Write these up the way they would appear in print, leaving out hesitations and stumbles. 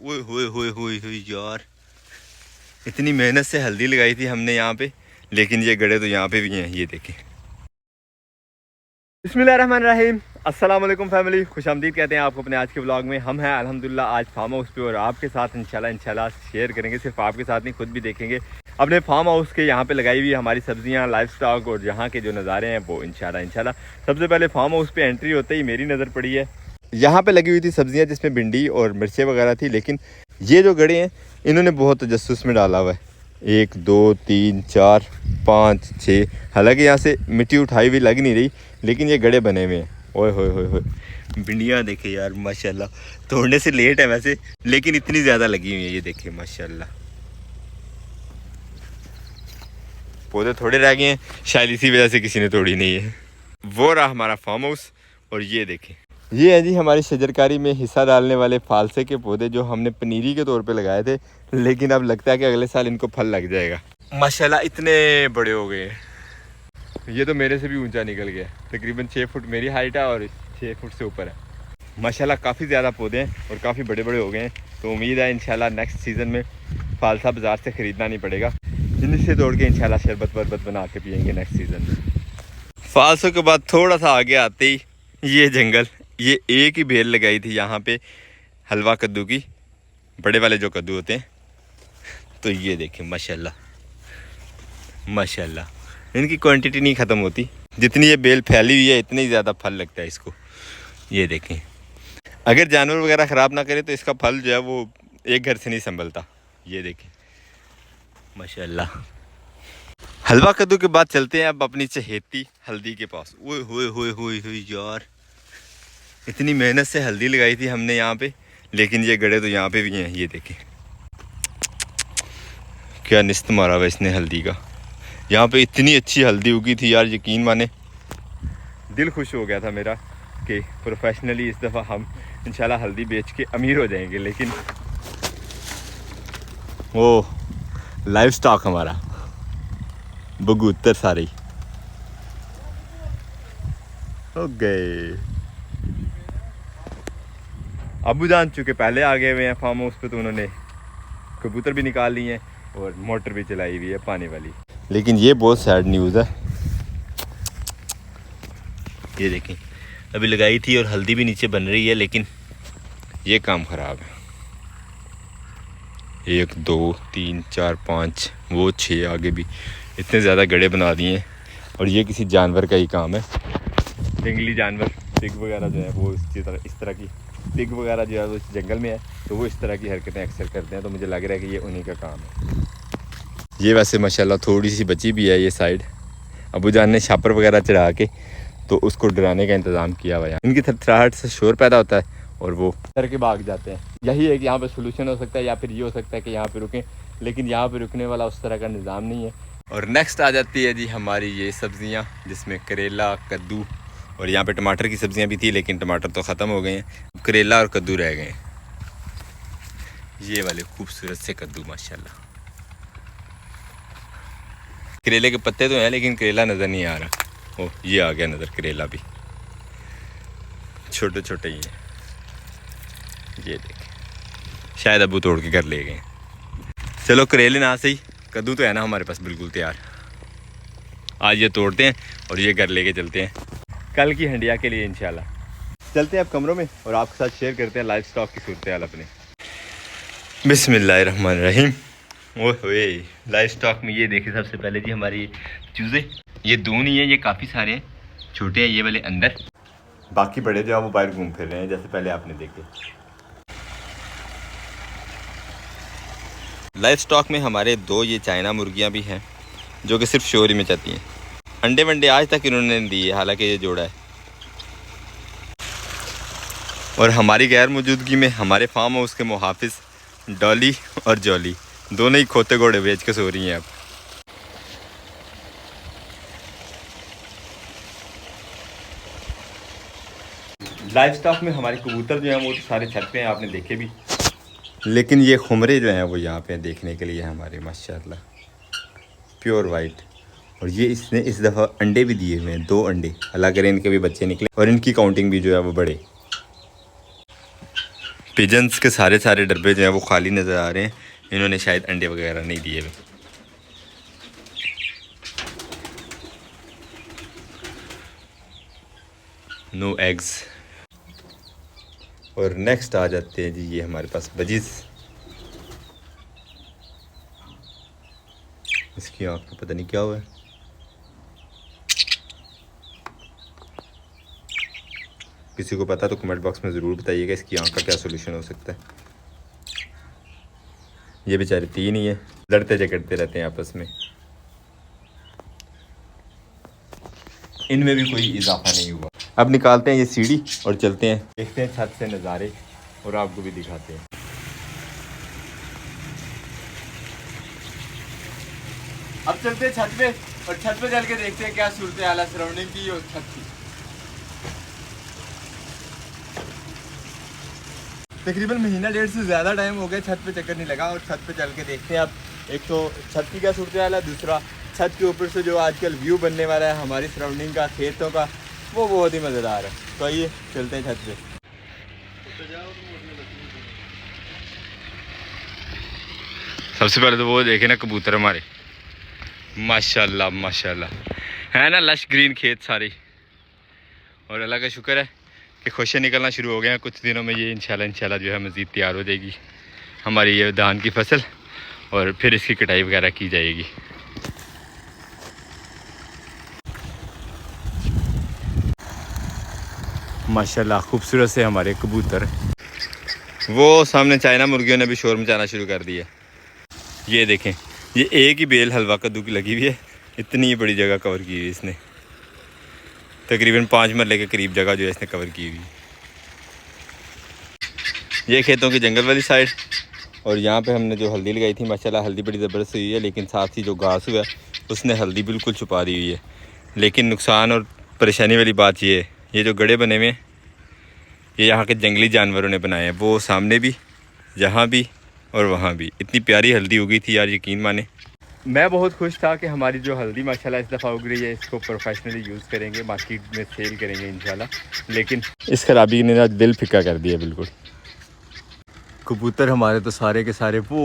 ओए होए होए होए होए यार, इतनी मेहनत से हल्दी लगाई थी हमने यहाँ पे, लेकिन ये गड़े तो यहाँ पे भी हैं। ये देखें। बिस्मिल्लाहिर्रहमानिर्रहीम, अस्सलाम वालेकुम फैमिली, खुशामदीद कहते हैं आपको अपने आज के व्लॉग में। हम हैं अल्हम्दुलिल्लाह आज फार्म हाउस पे और आपके साथ इंशाल्लाह शेयर करेंगे। सिर्फ आपके साथ नहीं, खुद भी देखेंगे अपने फार्म हाउस के यहाँ पे लगाई हुई हमारी सब्जियाँ, लाइफ स्टॉक और यहाँ के जो नज़ारे हैं वो इंशाल्लाह। सबसे पहले फार्म हाउस पे एंट्री होते ही मेरी नज़र पड़ी है, यहाँ पे लगी हुई थी सब्जियाँ जिसमें भिंडी और मिर्चें वगैरह थी, लेकिन ये जो गड़े हैं इन्होंने बहुत तजस्सुस में डाला हुआ है। 1 2 3 4 5 6, हालांकि यहाँ से मिट्टी उठाई हुई लग नहीं रही, लेकिन ये गड़े बने हुए हैं। ओए होए होए होए, भिंडियाँ देखे यार माशाल्लाह, तोड़ने से लेट है वैसे, लेकिन इतनी ज़्यादा लगी हुई है। ये देखे माशाल्लाह, पौधे थोड़े रह गए हैं, शायद इसी वजह से किसी ने तोड़ी नहीं है। वो रहा हमारा फार्म हाउस और ये देखें, ये है जी हमारी शजरकारी में हिस्सा डालने वाले फालसे के पौधे जो हमने पनीरी के तौर पे लगाए थे, लेकिन अब लगता है कि अगले साल इनको फल लग जाएगा। माशाल्लाह इतने बड़े हो गए हैं। ये तो मेरे से भी ऊंचा निकल गया, तकरीबन 6 फुट मेरी हाइट है और 6 फुट से ऊपर है। माशाल्लाह काफ़ी ज़्यादा पौधे हैं और काफ़ी बड़े बड़े हो गए हैं, तो उम्मीद है इंशाल्लाह नेक्स्ट सीज़न में फालसा बाज़ार से ख़रीदना नहीं पड़ेगा, इन्हीं से तोड़ के इंशाल्लाह शरबत वरबत बना के पियेंगे नेक्स्ट सीज़न में। फालसों के बाद थोड़ा सा आगे आते ही ये जंगल, ये एक ही बेल लगाई थी यहाँ पे हलवा कद्दू की, बड़े वाले जो कद्दू होते हैं। तो ये देखें माशाल्लाह माशाल्लाह, इनकी क्वांटिटी नहीं ख़त्म होती, जितनी ये बेल फैली हुई है इतनी ज़्यादा फल लगता है इसको। ये देखें, अगर जानवर वगैरह ख़राब ना करे तो इसका फल जो है वो एक घर से नहीं संभलता। ये देखें माशाल्लाह। हलवा कद्दू के बाद चलते हैं अब अपनी चहेती हल्दी के पास। ओए होए होए होए होए यार, इतनी मेहनत से हल्दी लगाई थी हमने यहाँ पे, लेकिन ये गड़े तो यहाँ पे भी हैं। ये देखें क्या निस्त मारा हुआ इसने हल्दी का। यहाँ पे इतनी अच्छी हल्दी उगी थी यार, यकीन माने दिल खुश हो गया था मेरा कि प्रोफेशनली इस दफ़ा हम इंशाल्लाह हल्दी बेच के अमीर हो जाएंगे। लेकिन वो लाइफ स्टॉक हमारा बगूतर सारे हो गए। अबू जान चुके पहले आ गए हुए हैं फार्म हाउस पे, तो उन्होंने कबूतर भी निकाल लिए हैं और मोटर भी चलाई हुई है पानी वाली। लेकिन ये बहुत सैड न्यूज़ है। ये देखें, अभी लगाई थी और हल्दी भी नीचे बन रही है, लेकिन ये काम ख़राब है। 1 2 3 4 5 वो 6 आगे भी इतने ज़्यादा गड़े बना दिए हैं, और ये किसी जानवर का ही काम है। जंगली जानवर पिग वगैरह जो है वो इस तरह की पिग वगैरह जो है वो इस जंगल में है, तो वो इस तरह की हरकतें अक्सर करते हैं। तो मुझे लग रहा है कि ये उन्हीं का काम है। ये वैसे माशाल्लाह थोड़ी सी बची भी है ये साइड, अबू जान ने छापर वगैरह चढ़ा के तो उसको डराने का इंतज़ाम किया हुआ है। इनकी थरथराहट से शोर पैदा होता है और वो डर के भाग जाते हैं। यही है कि यहाँ पर सोल्यूशन हो सकता है, या फिर ये हो सकता है कि यहाँ पर रुकें, लेकिन यहाँ पर रुकने वाला उस तरह का निज़ाम नहीं है। और नेक्स्ट आ जाती है जी हमारी ये सब्ज़ियाँ, जिसमें करेला, कद्दू और यहाँ पे टमाटर की सब्ज़ियाँ भी थी, लेकिन टमाटर तो ख़त्म हो गए हैं, करेला और कद्दू रह गए हैं। ये वाले खूबसूरत से कद्दू माशाल्लाह। करेले के पत्ते तो हैं लेकिन करेला नज़र नहीं आ रहा। ओह ये आ गया नज़र, करेला भी छोटे छोटे ही हैं। ये देखें, शायद अबू तोड़ के घर ले गए। चलो करेले ना सही, कद्दू तो है ना हमारे पास बिल्कुल तैयार। आज ये तोड़ते हैं और ये घर लेके चलते हैं कल की हंडिया के लिए इंशाल्लाह। चलते हैं अब कमरों में और आपके साथ शेयर करते हैं लाइफ स्टॉक की सूरत हाल अपने। बिस्मिल्लाहिर्रहमानिर्रहीम। ओए लाइफ स्टॉक में ये देखिए, सबसे पहले जी हमारी चूज़े, ये दो नहीं है, ये काफ़ी सारे हैं, छोटे हैं ये वाले अंदर, बाकी बड़े जो है वो बाहर घूम फिर रहे हैं, जैसे पहले आपने देखे। लाइफ स्टॉक में हमारे 2 ये चाइना मुर्गियाँ भी हैं, जो कि सिर्फ शोरी में चलती हैं। अंडे वंडे आज तक इन्होंने नहीं दिए, हालांकि ये जोड़ा है। और हमारी गैर मौजूदगी में हमारे फार्म हाउस के मुहाफिज डॉली और जॉली दोनों ही खोते घोड़े बेच के सो रही हैं अब। लाइफ स्टॉक में हमारे कबूतर जो हैं वो तो सारे छत पे हैं, आपने देखे भी, लेकिन ये खुमरे जो हैं वो यहाँ पे देखने के लिए हमारे माशाल्लाह प्योर वाइट। और ये इसने इस दफ़ा अंडे भी दिए हुए हैं, 2 अंडे, अल्लाह करे इनके भी बच्चे निकले और इनकी काउंटिंग भी जो है वो बढ़े। पिजन्स के सारे सारे डब्बे जो हैं वो खाली नज़र आ रहे हैं। इन्होंने शायद अंडे वगैरह नहीं दिए हुए। No eggs. और नेक्स्ट आ जाते हैं जी, ये हमारे पास बजीज। इसकी आँख को पता नहीं क्या हुआ है। किसी को पता तो कमेंट बॉक्स में ज़रूर बताइएगा इसकी आँख का क्या सोल्यूशन हो सकता है। ये बेचारे तीन ही है, लड़ते झगड़ते रहते हैं आपस में। इनमें भी कोई इजाफा नहीं हुआ। अब निकालते हैं ये सीढ़ी और चलते हैं, देखते हैं छत से नज़ारे और आपको भी दिखाते हैं। अब चलते हैं छत पे और छत पे चल के देखते हैं क्या सूरत हाल है सराउंडिंग की और छत की। तकरीबन महीना डेढ़ से ज़्यादा टाइम हो गया छत पे चक्कर नहीं लगा और छत पे चल के देखते हैं। अब एक तो छत की क्या सूरत हाल है, दूसरा छत के ऊपर से जो आजकल व्यू बनने वाला है हमारी सराउंडिंग का, खेतों का, वो बहुत ही मज़ेदार है। तो आइए चलते हैं छत पे। सबसे पहले तो वो देखे ना कबूतर हमारे, माशाल्लाह माशाल्लाह, है ना लश ग्रीन खेत सारे। और अल्लाह का शुक्र है कि खुशियाँ निकलना शुरू हो गए हैं। कुछ दिनों में ये इंशाल्लाह जो है मज़ीद तैयार हो जाएगी हमारी ये धान की फसल और फिर इसकी कटाई वगैरह की जाएगी। माशाल्लाह खूबसूरत से हमारे कबूतर। वो सामने चाइना मुर्गियों ने भी शोर मचाना शुरू कर दिया। ये देखें, ये एक ही बेल हलवा कद्दू की लगी हुई है, इतनी बड़ी जगह कवर की हुई है इसने। तकरीबन 5 मरले के करीब जगह जो है इसने कवर की हुई। ये खेतों की जंगल वाली साइड। और यहाँ पे हमने जो हल्दी लगाई थी माशाल्लाह हल्दी बड़ी ज़बरदस्त हुई है, लेकिन साथ ही जो घास हुआ है उसने हल्दी बिल्कुल छुपा दी हुई है। लेकिन नुकसान और परेशानी वाली बात ये है, ये जो गड्ढे बने हुए हैं ये यहाँ के जंगली जानवरों ने बनाए हैं। वो सामने भी, यहाँ भी और वहाँ भी। इतनी प्यारी हल्दी उगी थी यार, यकीन माने। मैं बहुत खुश था कि हमारी जो हल्दी माशाल्लाह इस दफ़ा उग रही है, इसको प्रोफेशनली यूज़ करेंगे, मार्केट में सेल करेंगे इंशाल्लाह। लेकिन इस खराबी ने ना दिल फिक्का कर दिया बिल्कुल। कबूतर हमारे तो सारे के सारे वो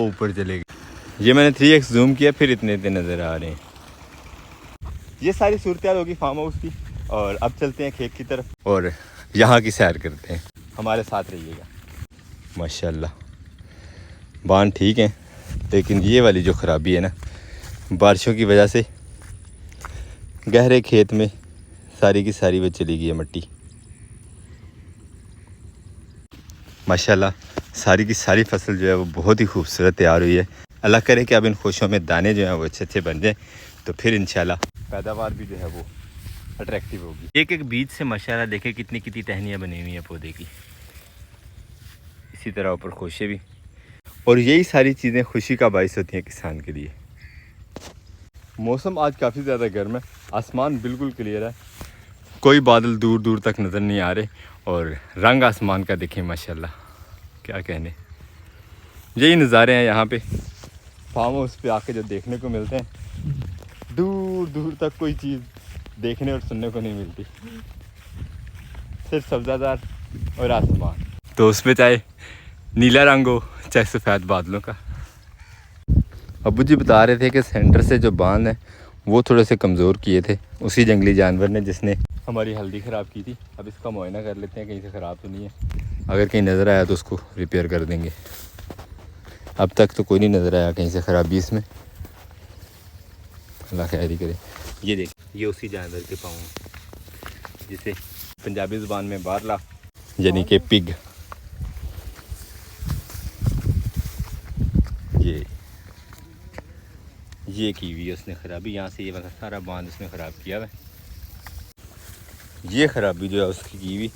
ऊपर चले गए। ये मैंने 3x जूम किया, फिर इतने नज़र आ रहे हैं। ये सारी सूरत हाल होगी फार्म हाउस की। और अब चलते हैं खेत की तरफ और यहाँ की सैर करते हैं। हमारे साथ रहिएगा। माशाल्लाह बांध ठीक है, लेकिन ये वाली जो ख़राबी है ना, बारिशों की वजह से गहरे खेत में सारी की सारी वो चली गई है मट्टी। माशाल्लाह सारी की सारी फसल जो है वो बहुत ही खूबसूरत तैयार हुई है। अल्लाह करे कि अब इन खुशियों में दाने जो हैं वो अच्छे अच्छे बन जाएँ, तो फिर इंशाल्लाह पैदावार भी जो है वो अट्रैक्टिव होगी। एक एक बीज से माशाल्लाह देखें कितनी कितनी टहनियाँ बनी हुई हैं पौधे की। इसी तरह ऊपर खुशी भी, और यही सारी चीज़ें खुशी का बाइस होती हैं किसान के लिए। मौसम आज काफ़ी ज़्यादा गर्म है, आसमान बिल्कुल क्लियर है, कोई बादल दूर दूर तक नज़र नहीं आ रहे। और रंग आसमान का देखें माशाल्लाह, क्या कहने। यही नज़ारे हैं यहाँ पे फार्म हाउस पे आके जो देखने को मिलते हैं। दूर दूर तक कोई चीज़ देखने और सुनने को नहीं मिलती, सिर्फ सब्ज़ादार और आसमान। तो उसमें चाहे नीला रंग हो चाहे सफ़ेद बादलों का। अब्बू जी बता रहे थे कि सेंटर से जो बांध है वो थोड़े से कमज़ोर किए थे उसी जंगली जानवर ने जिसने हमारी हल्दी ख़राब की थी। अब इसका मुआयना कर लेते हैं कहीं से ख़राब तो नहीं है। अगर कहीं नज़र आया तो उसको रिपेयर कर देंगे। अब तक तो कोई नहीं नज़र आया कहीं से ख़राबी इसमें, अल्लाह खैर ही करे। ये देख, ये उसी जानवर के पाँव जिसे पंजाबी ज़ुबान में बारला यानी कि पिग। ये की हुई है उसने ख़राबी, यहाँ से ये वाला सारा बांध उसने ख़राब किया है। ये ख़राबी जो है उसकी की हुई,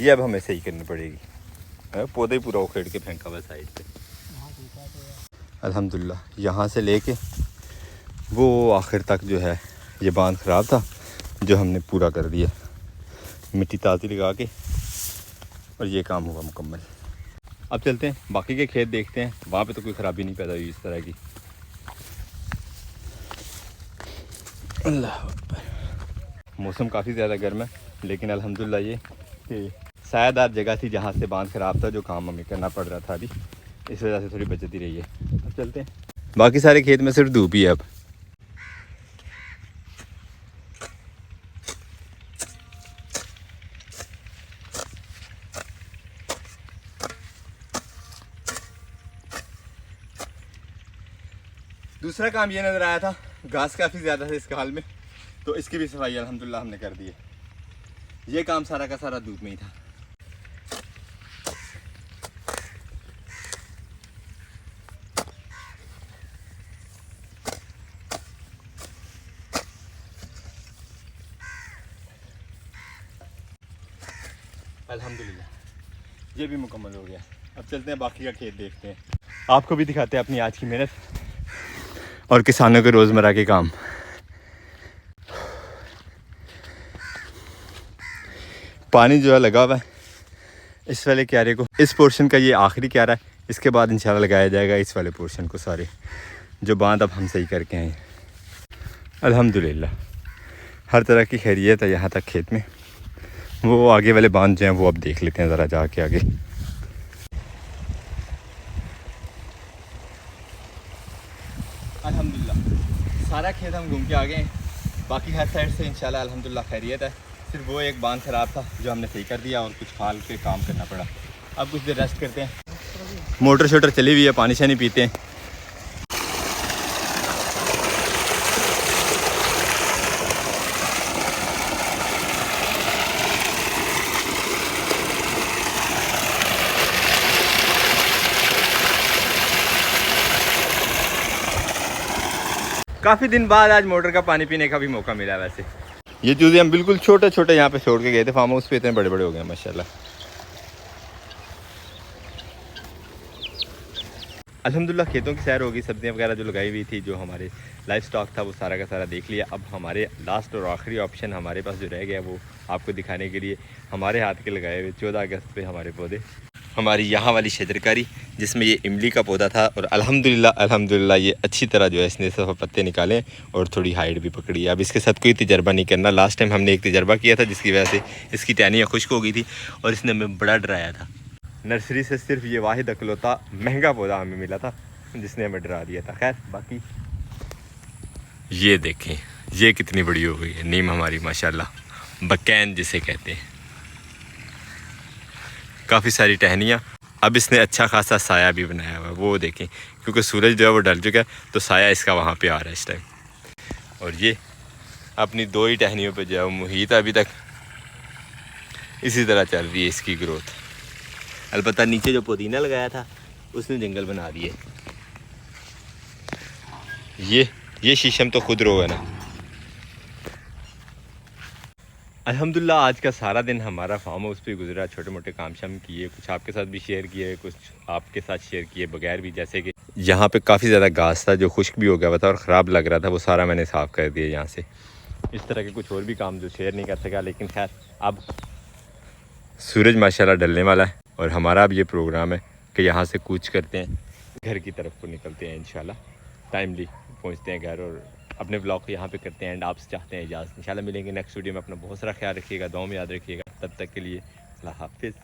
ये अब हमें सही करनी पड़ेगी। पौधे पूरा उखेड़ के फेंका हुआ साइड पे। अल्हम्दुलिल्लाह यहाँ से लेके वो आखिर तक जो है ये बांध ख़राब था, जो हमने पूरा कर दिया मिट्टी ताज़ी लगा के, और ये काम हुआ मुकम्मल। अब चलते हैं बाकी के खेत देखते हैं, वहाँ पे तो कोई ख़राबी नहीं पैदा हुई इस तरह की। अल्लाह अकबर। मौसम काफ़ी ज़्यादा गर्म है, लेकिन अल्हम्दुलिल्लाह ये कि सायादार जगह थी जहाँ से बांध ख़राब था, जो काम हमें करना पड़ रहा था अभी, इस वजह से थोड़ी बचत ही रही है। अब चलते हैं, बाकी सारे खेत में सिर्फ धूप ही है अब। दूसरा काम ये नज़र आया था, घास काफ़ी ज़्यादा था इस हाल में, तो इसकी भी सफाई अल्हम्दुलिल्लाह हमने कर दी है। ये काम सारा का सारा धूप में ही था। अल्हम्दुलिल्लाह ये भी मुकम्मल हो गया। अब चलते हैं बाकी का खेत देखते हैं, आपको भी दिखाते हैं अपनी आज की मेहनत और किसानों के रोज़मर्रा के काम। पानी जो है लगा हुआ है इस वाले क्यारे को, इस पोर्शन का ये आखिरी क्यारा है, इसके बाद इंशाल्लाह लगाया जाएगा इस वाले पोर्शन को। सारे जो बांध अब हम सही करके आए। अल्हम्दुलिल्लाह हर तरह की खैरियत है यहाँ तक खेत में। वो आगे वाले बांध जो हैं वो अब देख लेते हैं ज़रा जाके आगे। अल्हम्दुलिल्लाह सारा खेत हम घूम के आ गए हैं, बाकी हर साइड से इंशाल्लाह अल्हम्दुलिल्लाह खैरियत है। सिर्फ वो एक बांध ख़राब था जो हमने सही कर दिया और कुछ खाल के काम करना पड़ा। अब कुछ देर रेस्ट करते हैं, मोटर शोटर चली हुई है, पानी शानी पीते हैं। काफ़ी दिन बाद आज मोटर का पानी पीने का भी मौका मिला। वैसे ये चूज़े हम बिल्कुल छोटे छोटे यहाँ पे छोड़ के गए थे फार्म हाउस पे, इतने बड़े बड़े हो गए माशाल्लाह। अल्हम्दुलिल्लाह खेतों की सैर होगी, सब्जियाँ वगैरह जो लगाई हुई थी, जो हमारे लाइफ स्टॉक था वो सारा का सारा देख लिया। अब हमारे लास्ट और आखिरी ऑप्शन हमारे पास जो रह गया वो आपको दिखाने के लिए हमारे हाथ के लगाए हुए 14 अगस्त पे हमारे पौधे, हमारी यहाँ वाली शजरकारी जिसमें ये इमली का पौधा था। और अल्हम्दुलिल्लाह ये अच्छी तरह जो है इसने सब पत्ते निकाले और थोड़ी हाइट भी पकड़ी है। अब इसके साथ कोई तजर्बा नहीं करना, लास्ट टाइम हमने एक तजर्बा किया था जिसकी वजह से इसकी टहनियाँ खुश्क हो गई थी और इसने हमें बड़ा डराया था। नर्सरी से सिर्फ ये वाहिद अकलौता महंगा पौधा हमें मिला था जिसने हमें डरा दिया था। खैर बाकी ये देखें ये कितनी बड़ी हो गई है नीम हमारी माशाल्लाह, बकैन जिसे कहते हैं, काफ़ी सारी टहनियाँ। अब इसने अच्छा खासा साया भी बनाया हुआ है, वो देखें, क्योंकि सूरज जो है वो ढल चुका है तो साया इसका वहाँ पे आ रहा है इस टाइम। और ये अपनी 2 ही टहनियों पे जो है मुहित अभी तक इसी तरह चल रही है इसकी ग्रोथ। अलबत्ता नीचे जो पुदीना लगाया था उसने जंगल बना दिए। ये शीशम तो खुद रो है ना। अल्हम्दुलिल्लाह आज का सारा दिन हमारा फार्म हाउस पे गुजरा, छोटे मोटे काम शाम किए, कुछ आपके साथ भी शेयर किए, कुछ आपके साथ शेयर किए बगैर भी। जैसे कि यहाँ पे काफ़ी ज़्यादा घास था जो खुश्क भी हो गया था और ख़राब लग रहा था, वो सारा मैंने साफ़ कर दिया यहाँ से। इस तरह के कुछ और भी काम जो शेयर नहीं कर सका, लेकिन खैर अब सूरज माशाल्लाह ढलने वाला है और हमारा अब ये प्रोग्राम है कि यहाँ से कूच करते हैं, घर की तरफ को निकलते हैं। इंशाल्लाह टाइमली पहुँचते हैं घर और अपने ब्लॉग को यहाँ पे करते हैं एंड आपसे चाहते हैं इजाज़त। इंशाल्लाह मिलेंगे नेक्स्ट वीडियो में। अपना बहुत सारा ख्याल रखिएगा, दुआ में याद रखिएगा। तब तक के लिए अल्लाह हाफिज़।